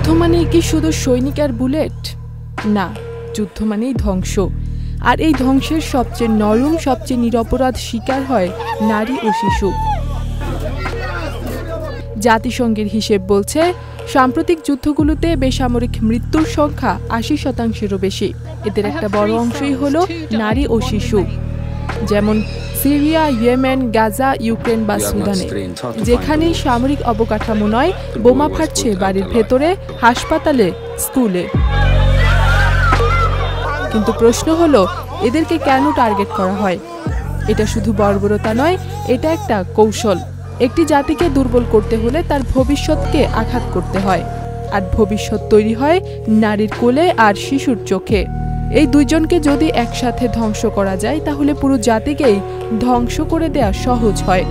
যুদ্ধ মানেই কি শুধু সৈনিক আর বুলেট? না, যুদ্ধ মানেই ধ্বংস। আর এই ধ্বংসের সবচেয়ে নরম, সবচেয়ে নিরপরাধ শিকার হয় নারী ও শিশু। জাতিসংঘের হিসেব বলছে, সাম্প্রতিক যুদ্ধগুলোতে বেসামরিক মৃত্যুর সংখ্যা ৮০%-এরও বেশি। এদের একটা বড় অংশই হলো নারী ও শিশু। যেমন সিরিয়া, ইয়েমেন, গাজা, ইউক্রেন বা সুদানে। যেখানেই সামরিক অবকাঠামো নয়, বোমা ফাটছে বাড়ির ভেতরে, হাসপাতালে, স্কুলে। কিন্তু প্রশ্ন হলো, এদেরকে কেন টার্গেট করা হয়? এটা শুধু বর্বরতা নয়, এটা একটা কৌশল। একটি জাতিকে দুর্বল করতে হলে তার ভবিষ্যৎকে আঘাত করতে হয়। আর ভবিষ্যৎ তৈরি হয় নারীর কোলে আর শিশুর চোখে। এই দুইজনকে যদি একসাথে ধ্বংস করা যায়, তাহলে পুরো জাতিকেই ধ্বংস করে দেয়া সহজ হয়।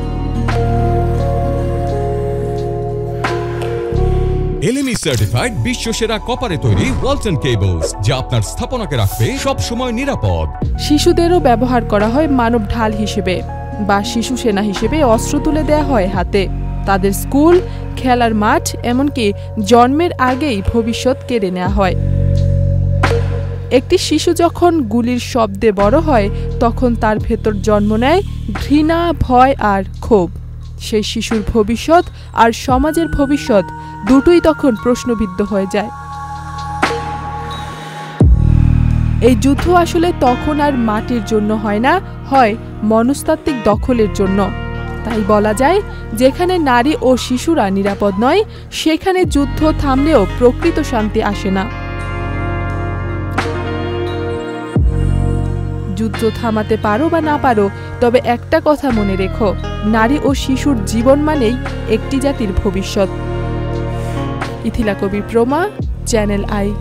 LME সার্টিফাইড বিশ্বসেরা কপারে তৈরি ওয়ালটন কেবলস, যা আপনার স্থাপনাকে রাখবে সব সময় নিরাপদ। শিশুদেরও ব্যবহার করা হয় মানব ঢাল হিসেবে বা শিশু সেনা হিসেবে। অস্ত্র তুলে দেয়া হয় হাতে। তাদের স্কুল, খেলার মাঠ, এমনকি জন্মের আগেই ভবিষ্যৎ কেড়ে নেওয়া হয়। একটি শিশু যখন গুলির শব্দে বড় হয়, তখন তার ভেতর জন্ম নেয় ঘৃণা, ভয় আর ক্ষোভ। সেই শিশুর ভবিষ্যৎ আর সমাজের ভবিষ্যৎ দুটোই তখন প্রশ্নবিদ্ধ হয়ে যায়। এই যুদ্ধ আসলে তখন আর মাটির জন্য হয় না, হয় মনস্তাত্ত্বিক দখলের জন্য। তাই বলা যায়, যেখানে নারী ও শিশুরা নিরাপদ নয়, সেখানে যুদ্ধ থামলেও প্রকৃত শান্তি আসে না। যুদ্ধ থামাতে পারো বা না পারো, তবে একটা কথা মনে রেখো, নারী ও শিশুর জীবন মানেই একটি জাতির ভবিষ্যৎ। ইথিলা কবির প্রমা, চ্যানেল আই।